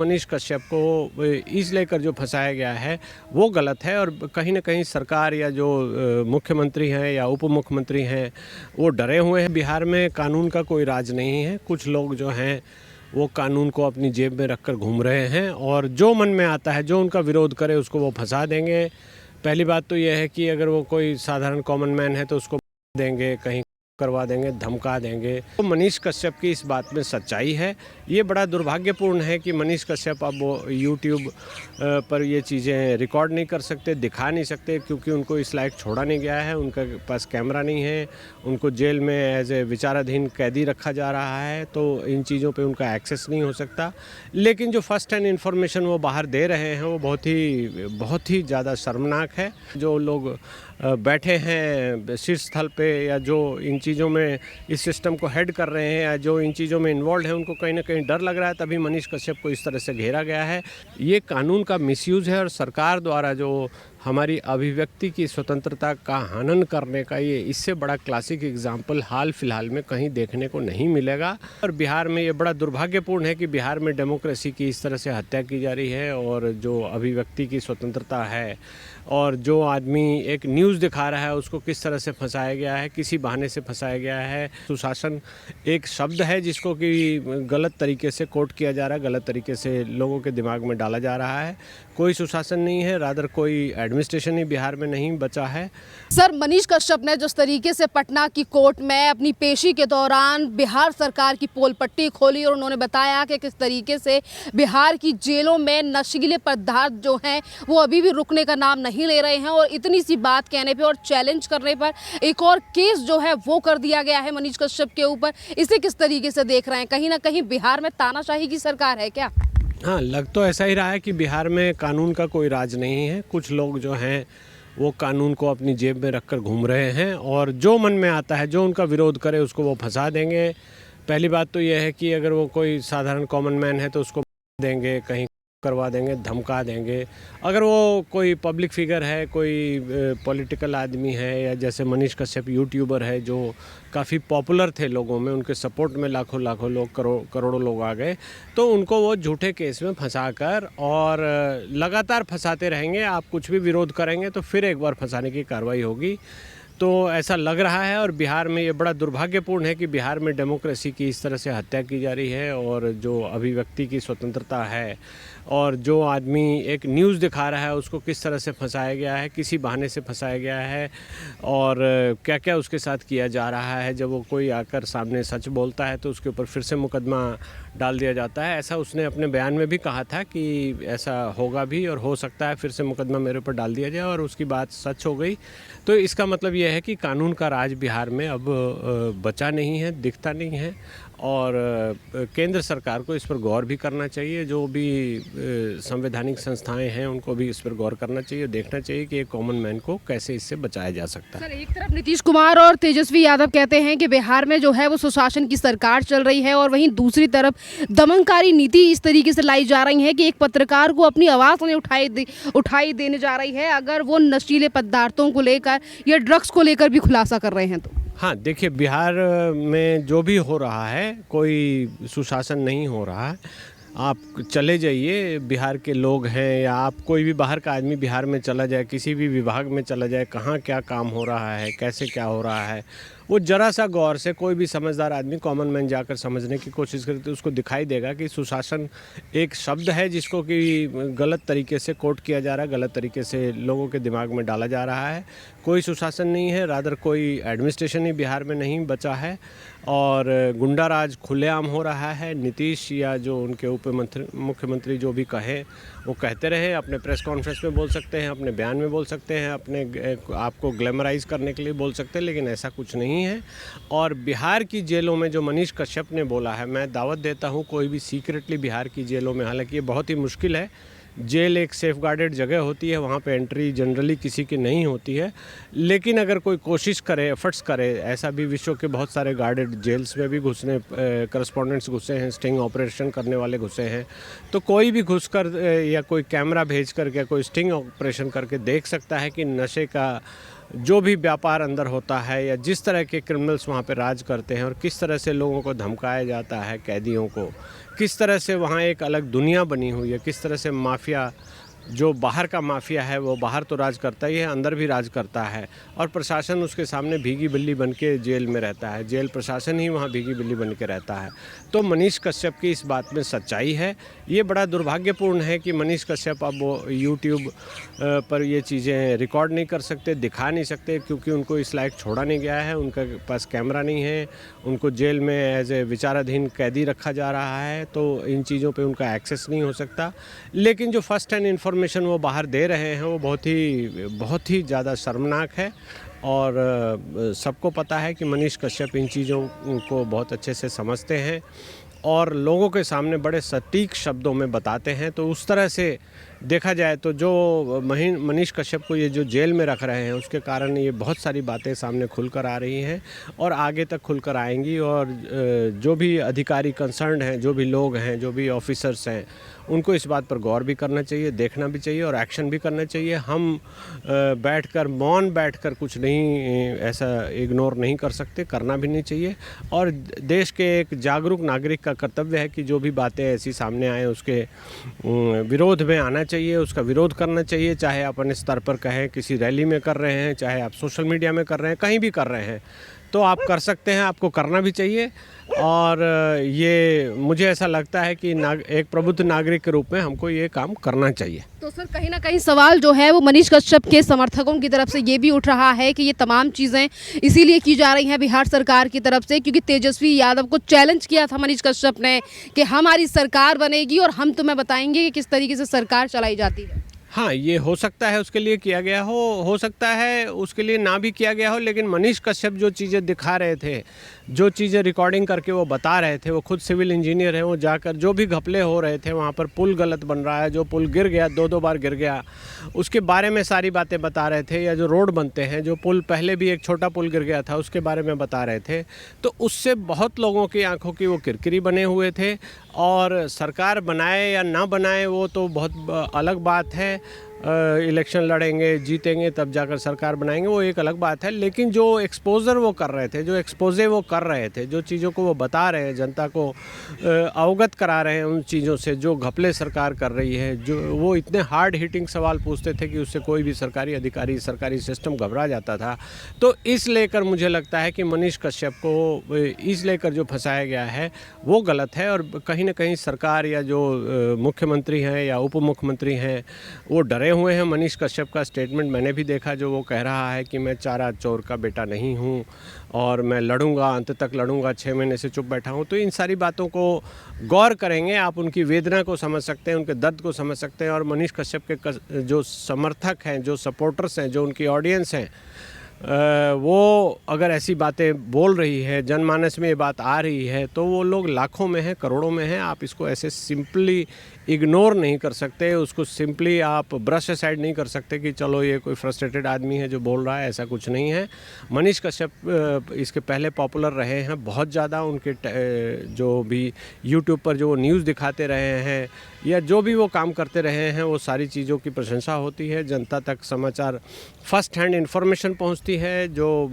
मनीष कश्यप को इस लेकर जो फंसाया गया है वो गलत है और कहीं ना कहीं सरकार या जो मुख्यमंत्री हैं या उप मुख्यमंत्री हैं वो डरे हुए हैं। बिहार में कानून का कोई राज नहीं है। कुछ लोग जो हैं वो कानून को अपनी जेब में रखकर घूम रहे हैं और जो मन में आता है, जो उनका विरोध करे उसको वो फंसा देंगे। पहली बात तो यह है कि अगर वो कोई साधारण कॉमन मैन है तो उसको देंगे, कहीं करवा देंगे, धमका देंगे। तो मनीष कश्यप की इस बात में सच्चाई है। ये बड़ा दुर्भाग्यपूर्ण है कि मनीष कश्यप अब यूट्यूब पर ये चीज़ें रिकॉर्ड नहीं कर सकते, दिखा नहीं सकते, क्योंकि उनको इस लायक छोड़ा नहीं गया है। उनके पास कैमरा नहीं है, उनको जेल में एज ए विचाराधीन कैदी रखा जा रहा है, तो इन चीज़ों पे उनका एक्सेस नहीं हो सकता। लेकिन जो फर्स्ट हैंड इन्फॉर्मेशन वो बाहर दे रहे हैं वो बहुत ही ज़्यादा शर्मनाक है। जो लोग बैठे हैं शीर्ष स्थल पे या जो इन चीज़ों में इस सिस्टम को हेड कर रहे हैं या जो इन चीज़ों में इन्वॉल्व हैं, उनको कहीं ना कहीं डर लग रहा है, तभी मनीष कश्यप को इस तरह से घेरा गया है। ये कानून का मिसयूज़ है और सरकार द्वारा जो हमारी अभिव्यक्ति की स्वतंत्रता का हनन करने का ये इससे बड़ा क्लासिक एग्जाम्पल हाल फिलहाल में कहीं देखने को नहीं मिलेगा। और बिहार में ये बड़ा दुर्भाग्यपूर्ण है कि बिहार में डेमोक्रेसी की इस तरह से हत्या की जा रही है और जो अभिव्यक्ति की स्वतंत्रता है और जो आदमी एक न्यूज़ दिखा रहा है उसको किस तरह से फंसाया गया है, किसी बहाने से फंसाया गया है। सुशासन एक शब्द है जिसको कि गलत तरीके से कोट किया जा रहा है, गलत तरीके से लोगों के दिमाग में डाला जा रहा है। कोई सुशासन नहीं है, रादर कोई एडमिनिस्ट्रेशन ही बिहार में नहीं बचा है। सर, मनीष कश्यप ने जिस तरीके से पटना की कोर्ट में अपनी पेशी के दौरान बिहार सरकार की पोल पट्टी खोली और उन्होंने बताया कि किस तरीके से बिहार की जेलों में नशीले पदार्थ जो हैं वो अभी भी रुकने का नाम नहीं ले रहे हैं, और इतनी सी बात कहने पे और चैलेंज करने पर एक और केस जो है वो कर दिया गया है मनीष कश्यप के ऊपर। इसे किस तरीके से देख रहे हैं? कहीं ना कहीं बिहार में तानाशाही की सरकार है क्या? हाँ, लग तो ऐसा ही रहा है कि बिहार में कानून का कोई राज नहीं है। कुछ लोग जो हैं वो कानून को अपनी जेब में रखकर घूम रहे हैं और जो मन में आता है, जो उनका विरोध करे उसको वो फंसा देंगे। पहली बात तो यह है कि अगर वो कोई साधारण कॉमन मैन है तो उसको देंगे, कहीं करवा देंगे, धमका देंगे। अगर वो कोई पब्लिक फिगर है, कोई पॉलिटिकल आदमी है, या जैसे मनीष कश्यप यूट्यूबर है जो काफ़ी पॉपुलर थे लोगों में, उनके सपोर्ट में लाखों लोग, करोड़ों लोग आ गए, तो उनको वो झूठे केस में फंसाकर और लगातार फंसाते रहेंगे। आप कुछ भी विरोध करेंगे तो फिर एक बार फंसाने की कार्रवाई होगी। तो ऐसा लग रहा है और बिहार में ये बड़ा दुर्भाग्यपूर्ण है कि बिहार में डेमोक्रेसी की इस तरह से हत्या की जा रही है और जो अभिव्यक्ति की स्वतंत्रता है और जो आदमी एक न्यूज़ दिखा रहा है उसको किस तरह से फंसाया गया है, किसी बहाने से फंसाया गया है और क्या क्या उसके साथ किया जा रहा है। जब वो कोई आकर सामने सच बोलता है तो उसके ऊपर फिर से मुकदमा डाल दिया जाता है। ऐसा उसने अपने बयान में भी कहा था कि ऐसा होगा भी और हो सकता है फिर से मुकदमा मेरे ऊपर डाल दिया जाए, और उसकी बात सच हो गई। तो इसका मतलब यह है कि कानून का राज बिहार में अब बचा नहीं है, दिखता नहीं है, और केंद्र सरकार को इस पर गौर भी करना चाहिए। जो भी संवैधानिक संस्थाएं हैं उनको भी इस पर गौर करना चाहिए, देखना चाहिए कि एक कॉमन मैन को कैसे इससे बचाया जा सकता है। सर, एक तरफ नीतीश कुमार और तेजस्वी यादव कहते हैं कि बिहार में जो है वो सुशासन की सरकार चल रही है, और वहीं दूसरी तरफ दमनकारी नीति इस तरीके से लाई जा रही है कि एक पत्रकार को अपनी आवाज़ नहीं उठाई देने जा रही है अगर वो नशीले पदार्थों को लेकर या ड्रग्स को लेकर भी खुलासा कर रहे हैं तो। हाँ, देखिए, बिहार में जो भी हो रहा है कोई सुशासन नहीं हो रहा है। आप चले जाइए, बिहार के लोग हैं या आप कोई भी बाहर का आदमी बिहार में चला जाए, किसी भी विभाग में चला जाए, कहाँ क्या काम हो रहा है, कैसे क्या हो रहा है, वो ज़रा सा गौर से कोई भी समझदार आदमी, कॉमन मैन जाकर समझने की कोशिश करे तो उसको दिखाई देगा कि सुशासन एक शब्द है जिसको कि गलत तरीके से कोट किया जा रहा है, गलत तरीके से लोगों के दिमाग में डाला जा रहा है। कोई सुशासन नहीं है, रादर कोई एडमिनिस्ट्रेशन ही बिहार में नहीं बचा है और गुंडा राज खुलेआम हो रहा है। नीतीश या जो उनके मुख्यमंत्री जो भी कहे वो कहते रहे, अपने प्रेस कॉन्फ्रेंस में बोल सकते हैं, अपने बयान में बोल सकते हैं, अपने आपको ग्लैमराइज करने के लिए बोल सकते हैं, लेकिन ऐसा कुछ नहीं है। और बिहार की जेलों में जो मनीष कश्यप ने बोला है, मैं दावत देता हूँ कोई भी सीक्रेटली बिहार की जेलों में, हालांकि ये बहुत ही मुश्किल है, जेल एक सेफ गार्डेड जगह होती है, वहाँ पे एंट्री जनरली किसी की नहीं होती है, लेकिन अगर कोई कोशिश करे, एफर्ट्स करे, ऐसा भी विश्व के बहुत सारे गार्डेड जेल्स में भी घुसने करस्पॉन्डेंट्स घुसे हैं, स्टिंग ऑपरेशन करने वाले घुसे हैं, तो कोई भी घुसकर या कोई कैमरा भेज कर या कोई स्टिंग ऑपरेशन करके देख सकता है कि नशे का जो भी व्यापार अंदर होता है या जिस तरह के क्रिमिनल्स वहाँ पे राज करते हैं और किस तरह से लोगों को धमकाया जाता है, कैदियों को, किस तरह से वहाँ एक अलग दुनिया बनी हुई है, किस तरह से माफिया, जो बाहर का माफिया है वो बाहर तो राज करता ही है, अंदर भी राज करता है और प्रशासन उसके सामने भीगी बिल्ली बन के जेल में रहता है, जेल प्रशासन ही वहाँ भीगी बिल्ली बन के रहता है। तो मनीष कश्यप की इस बात में सच्चाई है। ये बड़ा दुर्भाग्यपूर्ण है कि मनीष कश्यप अब वो यूट्यूब पर ये चीज़ें रिकॉर्ड नहीं कर सकते, दिखा नहीं सकते, क्योंकि उनको इस लायक छोड़ा नहीं गया है, उनके पास कैमरा नहीं है, उनको जेल में एज ए विचाराधीन कैदी रखा जा रहा है, तो इन चीज़ों पे उनका एक्सेस नहीं हो सकता। लेकिन जो फर्स्ट हैंड इन्फॉर्मेशन वो बाहर दे रहे हैं वो बहुत ही ज़्यादा शर्मनाक है और सबको पता है कि मनीष कश्यप इन चीज़ों को बहुत अच्छे से समझते हैं और लोगों के सामने बड़े सटीक शब्दों में बताते हैं। तो उस तरह से देखा जाए तो जो मनीष कश्यप को ये जो जेल में रख रहे हैं उसके कारण ये बहुत सारी बातें सामने खुलकर आ रही हैं और आगे तक खुलकर आएंगी और जो भी अधिकारी कंसर्न्ड हैं, जो भी लोग हैं, जो भी ऑफिसर्स हैं, उनको इस बात पर गौर भी करना चाहिए, देखना भी चाहिए और एक्शन भी करना चाहिए। हम मौन बैठकर कुछ नहीं ऐसा इग्नोर नहीं कर सकते, करना भी नहीं चाहिए और देश के एक जागरूक नागरिक का कर्तव्य है कि जो भी बातें ऐसी सामने आए उसके विरोध में आना चाहिए, उसका विरोध करना चाहिए, चाहे आप अपने स्तर पर कहें, किसी रैली में कर रहे हैं, चाहे आप सोशल मीडिया में कर रहे हैं, कहीं भी कर रहे हैं, तो आप कर सकते हैं, आपको करना भी चाहिए। और ये मुझे ऐसा लगता है कि एक प्रबुद्ध नागरिक के रूप में हमको ये काम करना चाहिए। तो सर कहीं ना कहीं सवाल जो है वो मनीष कश्यप के समर्थकों की तरफ से ये भी उठ रहा है कि ये तमाम चीज़ें इसीलिए की जा रही हैं बिहार सरकार की तरफ से क्योंकि तेजस्वी यादव को चैलेंज किया था मनीष कश्यप ने कि हमारी सरकार बनेगी और हम तुम्हें बताएंगे कि किस तरीके से सरकार चलाई जाती है। हाँ, ये हो सकता है उसके लिए किया गया हो सकता है उसके लिए ना भी किया गया हो, लेकिन मनीष कश्यप जो चीज़ें दिखा रहे थे, जो चीज़ें रिकॉर्डिंग करके वो बता रहे थे, वो खुद सिविल इंजीनियर हैं, वो जाकर जो भी घपले हो रहे थे वहाँ पर, पुल गलत बन रहा है, जो पुल गिर गया, दो बार गिर गया, उसके बारे में सारी बातें बता रहे थे, या जो रोड बनते हैं, जो पुल पहले भी एक छोटा पुल गिर गया था उसके बारे में बता रहे थे, तो उससे बहुत लोगों की आंखों की वो किरकिरी बने हुए थे। और सरकार बनाए या ना बनाए वो तो बहुत अलग बात है, इलेक्शन लड़ेंगे, जीतेंगे, तब जाकर सरकार बनाएंगे, वो एक अलग बात है। लेकिन जो एक्सपोजर वो कर रहे थे, जो एक्सपोजे वो कर रहे थे, जो चीज़ों को वो बता रहे हैं, जनता को अवगत करा रहे हैं उन चीज़ों से जो घपले सरकार कर रही है, जो वो इतने हार्ड हिटिंग सवाल पूछते थे कि उससे कोई भी सरकारी अधिकारी, सरकारी सिस्टम घबरा जाता था। तो इस लेकर मुझे लगता है कि मनीष कश्यप को इस लेकर जो फंसाया गया है वो गलत है और कहीं ना कहीं सरकार या जो मुख्यमंत्री हैं या उप मुख्यमंत्री हैं वो डरे हुए हैं। मनीष कश्यप का स्टेटमेंट मैंने भी देखा, जो वो कह रहा है कि मैं चारा चोर का बेटा नहीं हूँ और मैं लड़ूंगा, अंत तक लड़ूंगा, 6 महीने से चुप बैठा हूँ। तो इन सारी बातों को गौर करेंगे, आप उनकी वेदना को समझ सकते हैं, उनके दर्द को समझ सकते हैं। और मनीष कश्यप के जो समर्थक हैं, जो सपोर्टर्स हैं, जो उनकी ऑडियंस हैं, वो अगर ऐसी बातें बोल रही है, जनमानस में ये बात आ रही है, तो वो लोग लाखों में हैं, करोड़ों में हैं। आप इसको ऐसे सिंपली इग्नोर नहीं कर सकते, उसको सिंपली आप ब्रश असाइड नहीं कर सकते कि चलो ये कोई फ्रस्ट्रेटेड आदमी है जो बोल रहा है, ऐसा कुछ नहीं है। मनीष कश्यप इसके पहले पॉपुलर रहे हैं बहुत ज़्यादा, उनके जो भी यूट्यूब पर जो वो न्यूज़ दिखाते रहे हैं या जो भी वो काम करते रहे हैं, वो सारी चीज़ों की प्रशंसा होती है। जनता तक समाचार फर्स्ट हैंड इन्फॉर्मेशन पहुंचती है, जो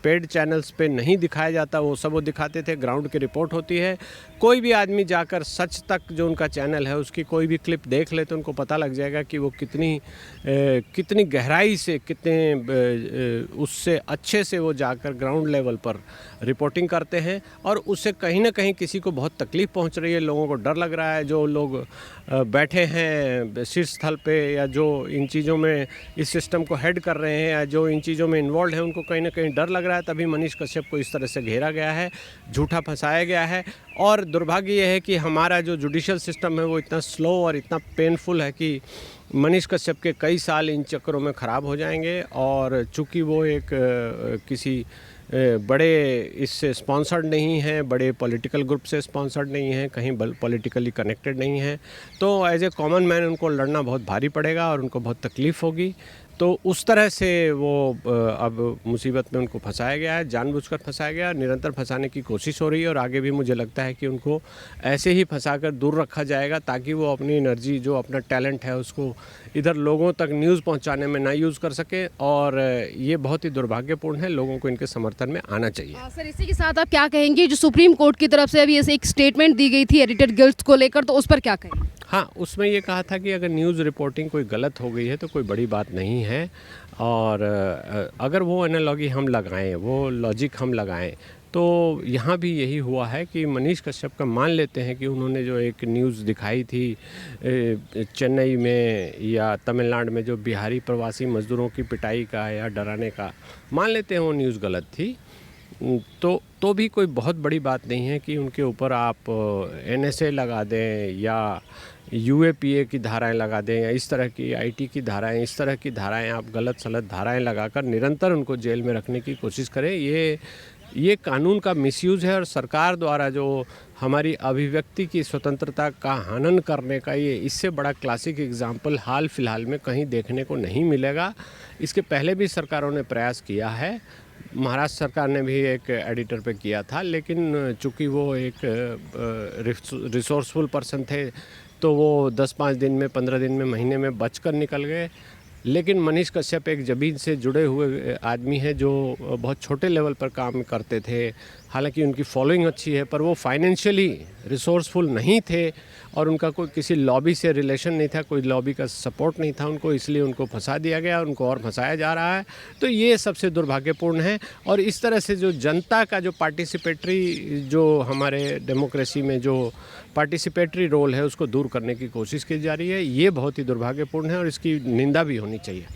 पेड चैनल्स पे नहीं दिखाया जाता वो सब वो दिखाते थे, ग्राउंड की रिपोर्ट होती है। कोई भी आदमी जाकर सच तक जो उनका चैनल है उसकी कोई भी क्लिप देख ले तो उनको पता लग जाएगा कि वो कितनी गहराई से, कितने उससे अच्छे से वो जाकर ग्राउंड लेवल पर रिपोर्टिंग करते हैं और उससे कहीं ना कहीं किसी को बहुत तकलीफ़ पहुंच रही है, लोगों को डर लग रहा है। जो लोग बैठे हैं शीर्ष स्थल पे या जो इन चीज़ों में इस सिस्टम को हेड कर रहे हैं या जो इन चीज़ों में इन्वॉल्व हैं, उनको कहीं ना कहीं डर लग रहा है। तभी मनीष कश्यप को इस तरह से घेरा गया है, झूठा फंसाया गया है। और दुर्भाग्य यह है कि हमारा जो जुडिशल सिस्टम है वो इतना स्लो और इतना पेनफुल है कि मनीष कश्यप के कई साल इन चक्करों में ख़राब हो जाएंगे। और चूँकि वो एक किसी बड़े इससे स्पॉन्सर्ड नहीं हैं, बड़े पॉलिटिकल ग्रुप से स्पॉन्सर्ड नहीं हैं, कहीं पॉलिटिकली कनेक्टेड नहीं हैं, तो एज ए कॉमन मैन उनको लड़ना बहुत भारी पड़ेगा और उनको बहुत तकलीफ़ होगी। तो उस तरह से वो अब मुसीबत में उनको फंसाया गया है, जानबूझकर फंसाया गया है, निरंतर फंसाने की कोशिश हो रही है और आगे भी मुझे लगता है कि उनको ऐसे ही फंसाकर दूर रखा जाएगा ताकि वो अपनी एनर्जी, जो अपना टैलेंट है, उसको इधर लोगों तक न्यूज़ पहुंचाने में ना यूज़ कर सके। और ये बहुत ही दुर्भाग्यपूर्ण है, लोगों को इनके समर्थन में आना चाहिए। सर, इसी के साथ आप क्या कहेंगे, जो सुप्रीम कोर्ट की तरफ से अभी ऐसे एक स्टेटमेंट दी गई थी एडिटर गिल्ड को लेकर, तो उस पर क्या कहेंगे? हाँ, उसमें ये कहा था कि अगर न्यूज़ रिपोर्टिंग कोई गलत हो गई है तो कोई बड़ी बात नहीं है, और अगर वो एनालॉजी हम लगाएं, वो लॉजिक हम लगाएं, तो यहाँ भी यही हुआ है कि मनीष कश्यप का मान लेते हैं कि उन्होंने जो एक न्यूज़ दिखाई थी चेन्नई में या तमिलनाडु में जो बिहारी प्रवासी मज़दूरों की पिटाई का या डराने का, मान लेते हैं वो न्यूज़ गलत थी, तो भी कोई बहुत बड़ी बात नहीं है कि उनके ऊपर आप NSA लगा दें या UAPA की धाराएं लगा दें या इस तरह की IT की धाराएं, इस तरह की धाराएं आप गलत सलत धाराएं लगाकर निरंतर उनको जेल में रखने की कोशिश करें। ये कानून का मिसयूज़ है और सरकार द्वारा जो हमारी अभिव्यक्ति की स्वतंत्रता का हनन करने का ये इससे बड़ा क्लासिक एग्जाम्पल हाल फिलहाल में कहीं देखने को नहीं मिलेगा। इसके पहले भी सरकारों ने प्रयास किया है, महाराष्ट्र सरकार ने भी एक एडिटर पे किया था, लेकिन चूंकि वो एक रिसोर्सफुल पर्सन थे तो वो 10-5 दिन में, 15 दिन में, महीने में बचकर निकल गए। लेकिन मनीष कश्यप एक ज़मीन से जुड़े हुए आदमी हैं जो बहुत छोटे लेवल पर काम करते थे, हालांकि उनकी फॉलोइंग अच्छी है, पर वो फाइनेंशियली रिसोर्सफुल नहीं थे और उनका कोई किसी लॉबी से रिलेशन नहीं था, कोई लॉबी का सपोर्ट नहीं था उनको, इसलिए उनको फंसा दिया गया, उनको और फंसाया जा रहा है। तो ये सबसे दुर्भाग्यपूर्ण है और इस तरह से जो जनता का जो पार्टिसिपेटरी, जो हमारे डेमोक्रेसी में जो पार्टिसिपेटरी रोल है, उसको दूर करने की कोशिश की जा रही है। ये बहुत ही दुर्भाग्यपूर्ण है और इसकी निंदा भी होनी चाहिए।